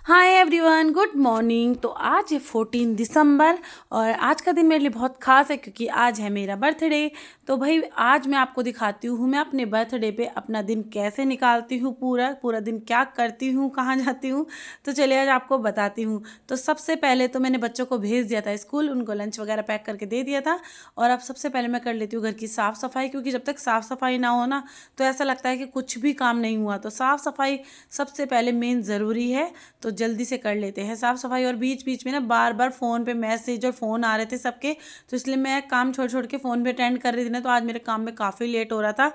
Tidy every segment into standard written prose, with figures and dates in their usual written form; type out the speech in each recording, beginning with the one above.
Hi everyone, good morning. तो आज है 14 दिसंबर और आज का दिन मेरे लिए बहुत ख़ास है क्योंकि आज है मेरा बर्थडे। तो भाई आज मैं आपको दिखाती हूँ मैं अपने बर्थडे पे अपना दिन कैसे निकालती हूँ, पूरा पूरा दिन क्या करती हूँ, कहाँ जाती हूँ। तो चलिए आज आपको बताती हूँ। तो सबसे पहले तो मैंने बच्चों को भेज दिया था स्कूल, उनको लंच वगैरह पैक करके दे दिया था। और अब सबसे पहले मैं कर लेती हूँ घर की साफ़ सफाई, क्योंकि जब तक साफ़ सफाई ना हो ना तो ऐसा लगता है कि कुछ भी काम नहीं हुआ। तो साफ़ सफाई सबसे पहले मेन ज़रूरी है, तो जल्दी से कर लेते हैं साफ़ सफाई। और बीच बीच में ना बार बार फ़ोन पे मैसेज और फ़ोन आ रहे थे सबके, तो इसलिए मैं काम छोड़ छोड़ के फ़ोन पे अटेंड कर रही थी ना, तो आज मेरे काम में काफ़ी लेट हो रहा था।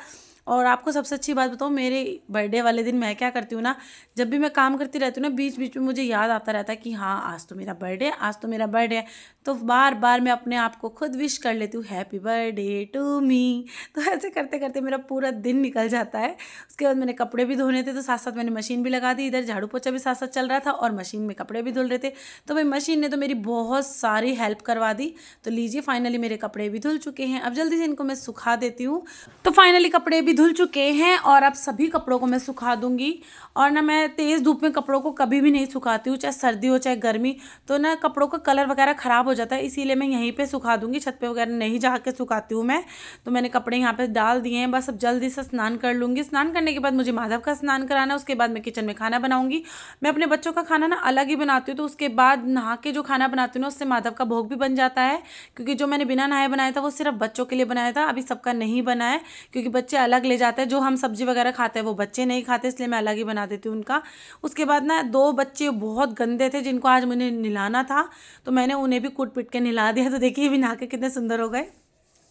और आपको सबसे अच्छी बात बताऊँ, मेरे बर्थडे वाले दिन मैं क्या करती हूँ ना, जब भी मैं काम करती रहती हूँ ना बीच बीच में मुझे याद आता रहता है कि हाँ आज तो मेरा बर्थडे, आज तो मेरा बर्थडे है। तो बार बार मैं अपने आप को खुद विश कर लेती हूँ हैप्पी बर्थडे टू मी। तो ऐसे करते करते मेरा पूरा दिन निकल जाता है। उसके बाद मैंने कपड़े भी धोने थे तो साथ साथ मैंने मशीन भी लगा दी, इधर झाड़ू पोछा भी साथ साथ चल रहा था और मशीन में कपड़े भी धुल रहे थे। तो भाई मशीन ने तो मेरी बहुत सारी हेल्प करवा दी। तो लीजिए फाइनली मेरे कपड़े भी धुल चुके हैं, अब जल्दी से इनको मैं सुखा देती हूँ। तो फाइनली कपड़े भी धुल चुके हैं और अब सभी कपड़ों को मैं सुखा दूंगी। और ना मैं तेज़ धूप में कपड़ों को कभी भी नहीं सुखाती हूँ, चाहे सर्दी हो चाहे गर्मी। तो ना कपड़ों का कलर वगैरह ख़राब हो जाता है, इसीलिए मैं यहीं पे सुखा दूंगी, छत पे वगैरह नहीं जा के सुखाती हूँ मैं। तो मैंने कपड़े यहाँ पे डाल दिए हैं, बस अब जल्दी से स्नान कर लूँगी। स्नान करने के बाद मुझे माधव का स्नान कराना, उसके बाद मैं किचन में खाना बनाऊँगी। मैं अपने बच्चों का खाना ना अलग ही बनाती हूँ, तो उसके बाद नहा के जो खाना बनाती हूँ ना उससे माधव का भोग भी बन जाता है। क्योंकि जो मैंने बिना नहाए बनाया था वो सिर्फ बच्चों के लिए बनाया था, अभी सबका नहीं बना है क्योंकि बच्चे अलग ले जाते हैं। जो हम सब्जी वगैरह खाते हैं वो बच्चे नहीं खाते, इसलिए मैं अलग ही बना देती हूँ उनका। उसके बाद ना दो बच्चे बहुत गंदे थे जिनको आज मुझे नहलाना था, तो मैंने उन्हें भी कूट पीट के नहला दिया। तो देखिए भी नहा के कितने सुंदर हो गए।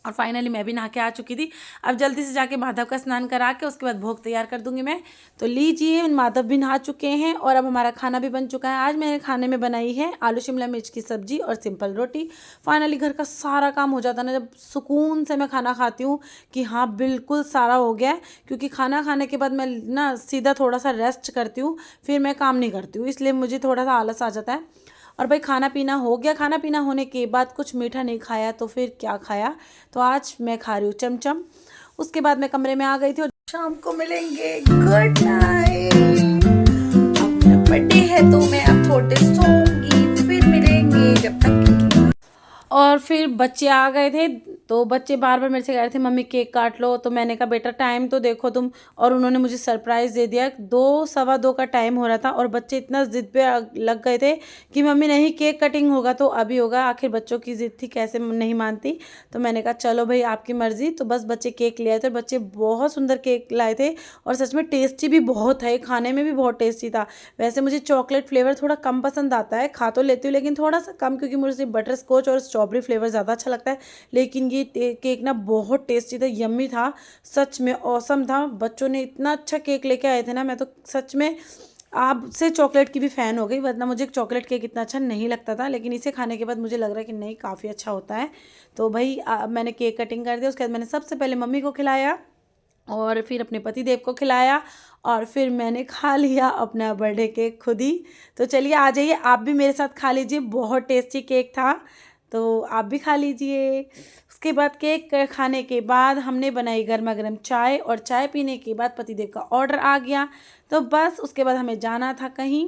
और फाइनली मैं भी नहा के आ चुकी थी। अब जल्दी से जाके माधव का स्नान करा के उसके बाद भोग तैयार कर दूंगी मैं। तो लीजिए माधव भी नहा चुके हैं और अब हमारा खाना भी बन चुका है। आज मैंने खाने में बनाई है आलू शिमला मिर्च की सब्जी और सिंपल रोटी। फाइनली घर का सारा काम हो जाता है ना जब सुकून से मैं खाना खाती हूँ कि हाँ बिल्कुल सारा हो गया है। क्योंकि खाना खाने के बाद मैं ना सीधा थोड़ा सा रेस्ट करती हूँ, फिर मैं काम नहीं करती हूँ, इसलिए मुझे थोड़ा सा आलस आ जाता है। और भाई खाना पीना हो गया, खाना पीना होने के बाद कुछ मीठा नहीं खाया तो फिर क्या खाया। तो आज मैं खा रही हूँ चमचम। उसके बाद मैं कमरे में आ गई थी और शाम को मिलेंगे, गुड नाइट। अब मेरा बर्थडे है तो मैं अब थोड़े सोऊंगी, फिर मिलेंगे जब तक। और फिर बच्चे आ गए थे, तो बच्चे बार बार मेरे से कह रहे थे मम्मी केक काट लो। तो मैंने कहा बेटा टाइम तो देखो तुम। और उन्होंने मुझे सरप्राइज़ दे दिया, 2 सवा 2 का टाइम हो रहा था और बच्चे इतना ज़िद पे लग गए थे कि मम्मी नहीं केक कटिंग होगा तो अभी होगा। आखिर बच्चों की ज़िद थी, कैसे नहीं मानती। तो मैंने कहा चलो भाई आपकी मर्ज़ी। तो बस बच्चे केक ले आए थे, बच्चे बहुत सुंदर केक लाए थे और सच में टेस्टी भी बहुत है, खाने में भी बहुत टेस्टी था। वैसे मुझे चॉकलेट फ्लेवर थोड़ा कम पसंद आता है, खा तो लेती हूँ लेकिन थोड़ा सा कम, क्योंकि मुझे बटर स्कॉच और स्ट्रॉबेरी फ्लेवर ज़्यादा अच्छा लगता है। लेकिन ये केक ना बहुत टेस्टी था, यम्मी था, सच में ऑसम था। बच्चों ने इतना अच्छा केक लेके आए थे ना, मैं तो सच में आपसे चॉकलेट की भी फ़ैन हो गई, वरना मुझे चॉकलेट केक इतना अच्छा नहीं लगता था। लेकिन इसे खाने के बाद मुझे लग रहा है कि नहीं काफ़ी अच्छा होता है। तो भाई मैंने केक कटिंग कर दिया, उसके बाद मैंने सबसे पहले मम्मी को खिलाया और फिर अपने पति देव को खिलाया और फिर मैंने खा लिया अपना बर्थडे केक खुद ही। तो चलिए आ जाइए आप भी मेरे साथ खा लीजिए, बहुत टेस्टी केक था, तो आप भी खा लीजिए। उसके बाद केक खाने के बाद हमने बनाई गर्मा गर्म चाय और चाय पीने के बाद पतिदेव का ऑर्डर आ गया। तो बस उसके बाद हमें जाना था कहीं।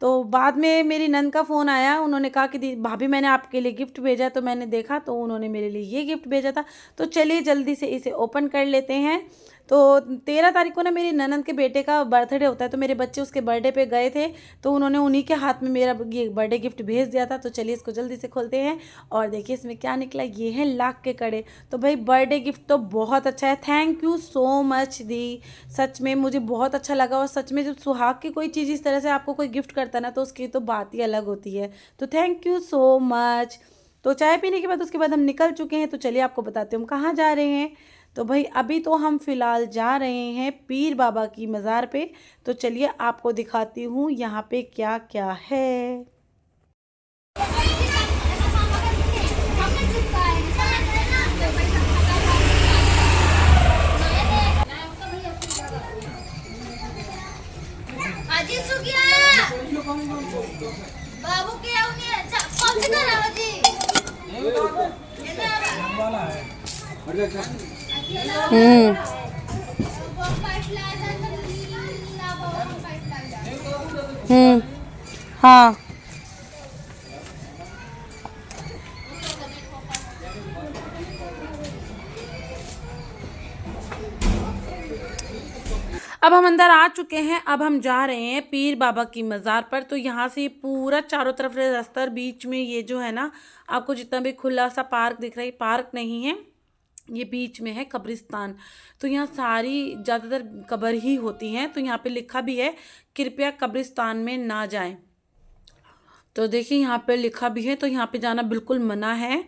तो बाद में मेरी नंद का फ़ोन आया, उन्होंने कहा कि भाभी मैंने आपके लिए गिफ्ट भेजा। तो मैंने देखा तो उन्होंने मेरे लिए ये गिफ्ट भेजा था। तो चलिए जल्दी से इसे ओपन कर लेते हैं। तो 13 तारीख को ना मेरी ननंद के बेटे का बर्थडे होता है, तो मेरे बच्चे उसके बर्थडे पे गए थे, तो उन्होंने उन्हीं के हाथ में मेरा ये बर्थडे गिफ्ट भेज दिया था। तो चलिए इसको जल्दी से खोलते हैं और देखिए इसमें क्या निकला। ये है लाख के कड़े। तो भाई बर्थडे गिफ्ट तो बहुत अच्छा है, थैंक यू सो मच दी। सच में मुझे बहुत अच्छा लगा और सच में जब सुहाग की कोई चीज़ इस तरह से आपको कोई गिफ्ट करता है ना तो उसकी तो बात ही अलग होती है। तो थैंक यू सो मच। तो चाय पीने के बाद उसके बाद हम निकल चुके हैं। तो चलिए आपको बताते हैं हम कहाँ जा रहे हैं। तो भाई अभी तो हम फ़िलहाल जा रहे हैं पीर बाबा की मज़ार पे। तो चलिए आपको दिखाती हूँ यहाँ पे क्या क्या है। बाबू के कौन सी कर जी हम्म हाँ अब हम अंदर आ चुके हैं। अब हम जा रहे हैं पीर बाबा की मज़ार पर। तो यहाँ से पूरा चारों तरफ से रास्ता, बीच में ये जो है ना, आपको जितना भी खुला सा पार्क दिख रहा है, पार्क नहीं है, ये बीच में है कब्रिस्तान। तो यहाँ सारी ज़्यादातर कब्र ही होती हैं। तो यहाँ पे लिखा भी है, कृपया कब्रिस्तान में ना जाएं। तो देखिए यहाँ पे लिखा भी है, तो यहाँ पे जाना बिल्कुल मना है।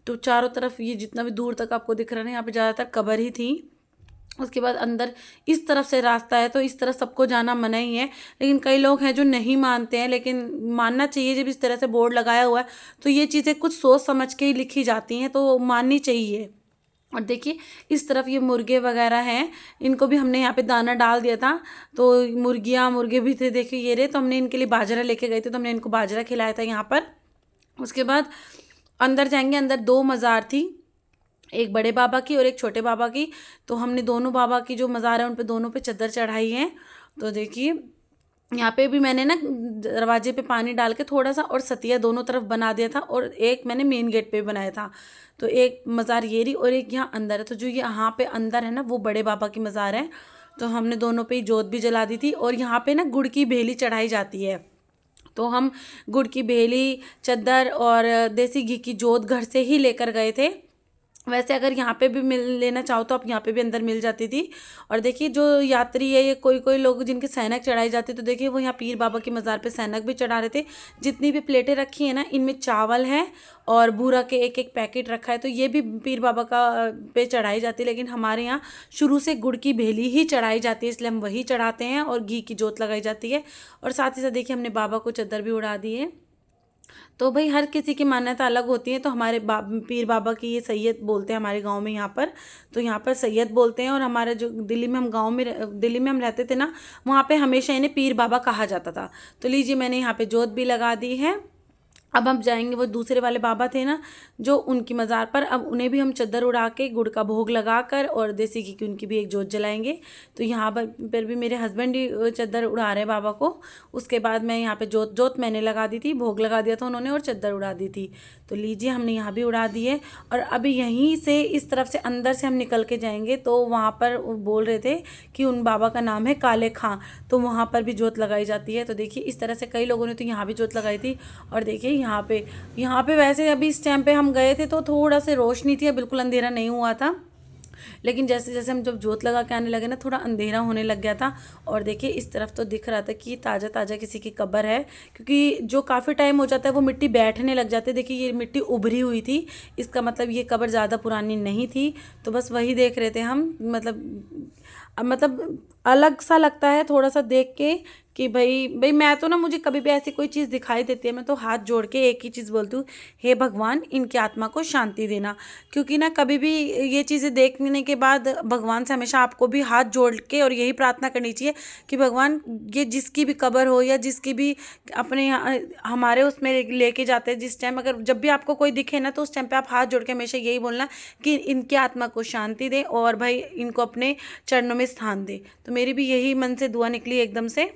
तो चारों तरफ ये जितना भी दूर तक आपको दिख रहा है, यहाँ पे ज़्यादातर कब्र ही थी। उसके बाद अंदर इस तरफ से रास्ता है, तो इस तरफ सबको जाना मना ही है। लेकिन कई लोग हैं जो नहीं मानते हैं, लेकिन मानना चाहिए। जब इस तरह से बोर्ड लगाया हुआ है तो ये चीज़ें कुछ सोच समझ के ही लिखी जाती हैं, तो माननी चाहिए। और देखिए इस तरफ ये मुर्गे वगैरह हैं, इनको भी हमने यहाँ पे दाना डाल दिया था। तो मुर्गियाँ मुर्गे भी थे, देखिए ये रहे। तो हमने इनके लिए बाजरा लेके गए थे, तो हमने इनको बाजरा खिलाया था यहाँ पर। उसके बाद अंदर जाएंगे। अंदर 2 मज़ार थी, एक बड़े बाबा की और एक छोटे बाबा की। तो हमने दोनों बाबा की जो मज़ार है उन पे दोनों पे चद्दर चढ़ाई है। तो देखिए यहाँ पे भी मैंने ना दरवाजे पे पानी डाल के थोड़ा सा और सतिया दोनों तरफ बना दिया था, और एक मैंने मेन गेट पे बनाया था। तो एक मज़ार ये रही और एक यहाँ अंदर है। तो जो यहाँ पे अंदर है ना, वो बड़े बाबा की मज़ार है। तो हमने दोनों पे ही जोत भी जला दी थी। और यहाँ पे ना गुड़ की भेली चढ़ाई जाती है। तो हम गुड़ की भेली, चद्दर और देसी घी की जोत घर से ही लेकर गए थे। वैसे अगर यहाँ पे भी मिल लेना चाहो तो आप यहाँ पे भी अंदर मिल जाती थी। और देखिए जो यात्री है, ये कोई कोई लोग जिनके सैनक चढ़ाई जाती, तो देखिए वो यहाँ पीर बाबा की मज़ार पे सैनक भी चढ़ा रहे थे। जितनी भी प्लेटें रखी है ना, इनमें चावल है और बूरा के एक एक पैकेट रखा है। तो ये भी पीर बाबा का पे चढ़ाई जाती है। लेकिन हमारे यहाँ शुरू से गुड़ की भेली ही चढ़ाई जाती है, इसलिए हम वही चढ़ाते हैं, और घी की जोत लगाई जाती है। और साथ ही साथ देखिए हमने बाबा को चद्दर भी उड़ा दी है। तो भाई हर किसी की मान्यता अलग होती है। तो हमारे पीर बाबा की ये सैयद बोलते हैं हमारे गांव में यहाँ पर। तो यहाँ पर सैयद बोलते हैं। और हमारे जो दिल्ली में हम दिल्ली में हम रहते थे ना, वहाँ पे हमेशा इन्हें पीर बाबा कहा जाता था। तो लीजिए मैंने यहाँ पे जोत भी लगा दी है। अब हम जाएंगे, वो दूसरे वाले बाबा थे ना जो, उनकी मज़ार पर। अब उन्हें भी हम चद्दर उड़ा के गुड़ का भोग लगा कर और देसी घी की उनकी भी एक जोत जलाएंगे। तो यहाँ पर भी मेरे हस्बैंड ही चद्दर उड़ा रहे हैं बाबा को। उसके बाद मैं यहाँ पे जोत मैंने लगा दी थी, भोग लगा दिया था उन्होंने, और चद्दर उड़ा दी थी। तो लीजिए हमने यहाँ भी उड़ा दी है। और अभी यहीं से इस तरफ से अंदर से हम निकल के जाएंगे। तो वहाँ पर बोल रहे थे कि उन बाबा का नाम है काले खां, तो वहाँ पर भी जोत लगाई जाती है। तो देखिए इस तरह से कई लोगों ने तो यहाँ भी जोत लगाई थी। और देखिए यहाँ पे वैसे अभी इस टाइम पे हम गए थे तो थोड़ा से रोशनी थी, बिल्कुल अंधेरा नहीं हुआ था। लेकिन जैसे जैसे हम जब जोत लगा के आने लगे ना, थोड़ा अंधेरा होने लग गया था। और देखिए इस तरफ तो दिख रहा था कि ताज़ा ताज़ा किसी की कब्र है, क्योंकि जो काफ़ी टाइम हो जाता है वो मिट्टी बैठने लग जाती है। देखिए ये मिट्टी उभरी हुई थी, इसका मतलब ये कब्र ज़्यादा पुरानी नहीं थी। तो बस वही देख रहे थे हम। मतलब अलग सा लगता है थोड़ा सा देख के कि भाई मैं तो ना, मुझे कभी भी ऐसी कोई चीज़ दिखाई देती है, मैं तो हाथ जोड़ के एक ही चीज़ बोलती हूँ, हे भगवान इनकी आत्मा को शांति देना। क्योंकि ना कभी भी ये चीज़ें देखने के बाद भगवान से हमेशा आपको भी हाथ जोड़ के और यही प्रार्थना करनी चाहिए कि भगवान ये जिसकी भी कब्र हो या जिसकी भी अपने हमारे उसमें लेके जाते हैं जिस टाइम, अगर जब भी आपको कोई दिखे ना, तो उस टाइम पे आप हाथ जोड़ के हमेशा यही बोलना कि इनकी आत्मा को शांति दे और भाई इनको अपने चरणों में स्थान दे। तो मेरी भी यही मन से दुआ निकली एकदम से।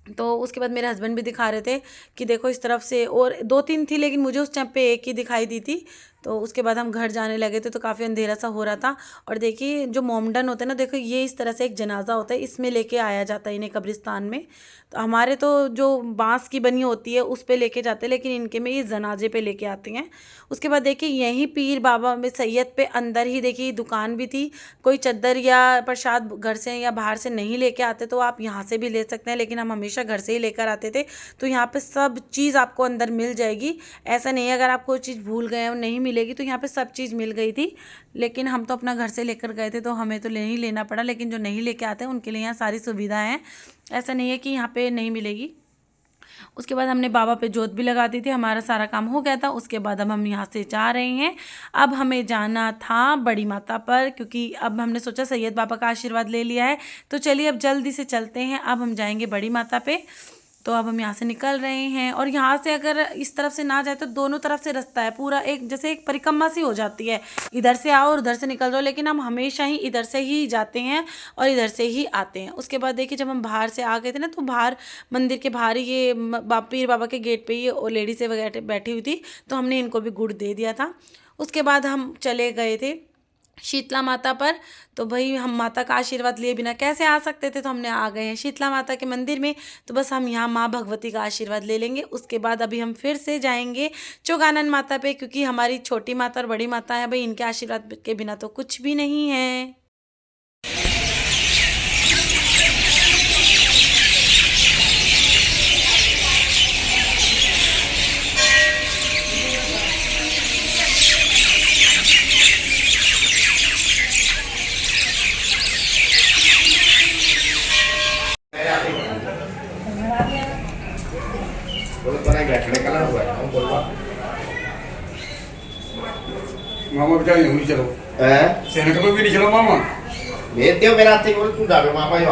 तो उसके बाद मेरे हस्बैंड भी दिखा रहे थे कि देखो इस तरफ से, और 2-3 थी लेकिन मुझे उस टाइम पे एक ही दिखाई दी थी। तो उसके बाद हम घर जाने लगे थे तो काफ़ी अंधेरा सा हो रहा था। और देखिए जो मोमडन होते हैं ना, देखो ये इस तरह से एक जनाजा होता है, इसमें लेके आया जाता है इन्हें कब्रिस्तान में। तो हमारे तो जो बांस की बनी होती है उस पे लेके जाते हैं, लेकिन इनके में ये जनाजे पे लेके आते हैं। उसके बाद देखिए यहीं पीर बाबा में सैयद पे अंदर ही देखिए दुकान भी थी। कोई चद्दर या प्रसाद घर से या बाहर से नहीं लेके आते तो आप यहाँ से भी ले सकते हैं, लेकिन हम हमेशा घर से ही लेकर आते थे। तो यहाँ पे सब चीज़ आपको अंदर मिल जाएगी। ऐसा नहीं है अगर आप कोई चीज़ भूल गए और नहीं मिलेगी, तो यहाँ पे सब चीज़ मिल गई थी। लेकिन हम तो अपना घर से लेकर गए थे तो हमें तो नहीं लेना पड़ा, लेकिन जो नहीं लेके आते हैं उनके लिए यहाँ सारी सुविधाएं हैं। ऐसा नहीं है कि यहाँ पे नहीं मिलेगी। उसके बाद हमने बाबा पे जोत भी लगा दी थी, हमारा सारा काम हो गया था। उसके बाद अब हम यहाँ से जा रहे हैं। अब हमें जाना था बड़ी माता पर, क्योंकि अब हमने सोचा सैयद बाबा का आशीर्वाद ले लिया है तो चलिए अब जल्दी से चलते हैं। अब हम जाएंगे बड़ी माता पे। तो अब हम यहाँ से निकल रहे हैं, और यहाँ से अगर इस तरफ से ना जाए तो दोनों तरफ से रास्ता है, पूरा एक जैसे एक परिक्रमा सी हो जाती है, इधर से आओ और उधर से निकल जाओ, लेकिन हम हमेशा ही इधर से ही जाते हैं और इधर से ही आते हैं। उसके बाद देखिए जब हम बाहर से आ गए थे ना, तो बाहर मंदिर के बाहर ही ये पीर बाबा के गेट पे ही लेडीज वगैरह बैठी हुई थी, तो हमने इनको भी गुड़ दे दिया था। उसके बाद हम चले गए थे शीतला माता पर। तो भाई हम माता का आशीर्वाद लिए बिना कैसे आ सकते थे, तो हमने आ गए हैं शीतला माता के मंदिर में, तो बस हम यहाँ माँ भगवती का आशीर्वाद ले लेंगे। उसके बाद अभी हम फिर से जाएंगे चौगानन माता पे, क्योंकि हमारी छोटी माता और बड़ी माता है भाई, इनके आशीर्वाद के बिना तो कुछ भी नहीं है। मामा बेटा यूं ही चलो सैनिक में भी नहीं चलो मामा भेज दियो मेरा हाथ बोल तू जावे मामा ही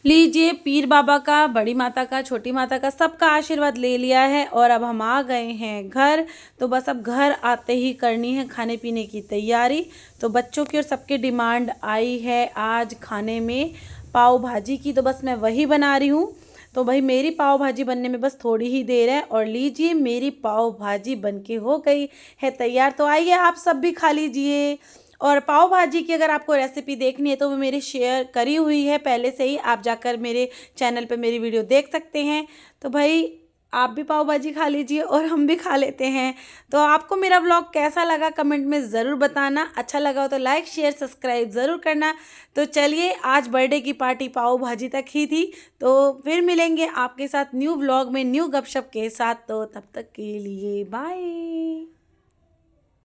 लीजिए पीर बाबा का, बड़ी माता का, छोटी माता का, सबका आशीर्वाद ले लिया है और अब हम आ गए हैं घर। तो बस अब घर आते ही करनी है खाने पीने की तैयारी। तो बच्चों की और सबकी डिमांड आई है आज खाने में पाव भाजी की, तो बस मैं वही बना रही हूँ। तो भाई मेरी पाव भाजी बनने में बस थोड़ी ही देर है, और लीजिए मेरी पाव भाजी बनके हो गई है तैयार। तो आइए आप सब भी खा लीजिए। और पाव भाजी की अगर आपको रेसिपी देखनी है तो वो मेरी शेयर करी हुई है पहले से ही, आप जाकर मेरे चैनल पे मेरी वीडियो देख सकते हैं। तो भाई आप भी पाव भाजी खा लीजिए और हम भी खा लेते हैं। तो आपको मेरा व्लॉग कैसा लगा कमेंट में ज़रूर बताना, अच्छा लगा हो तो लाइक शेयर सब्सक्राइब ज़रूर करना। तो चलिए आज बर्थडे की पार्टी पाव भाजी तक ही थी, तो फिर मिलेंगे आपके साथ न्यू व्लॉग में न्यू गपशप के साथ। तो तब तक के लिए बाय।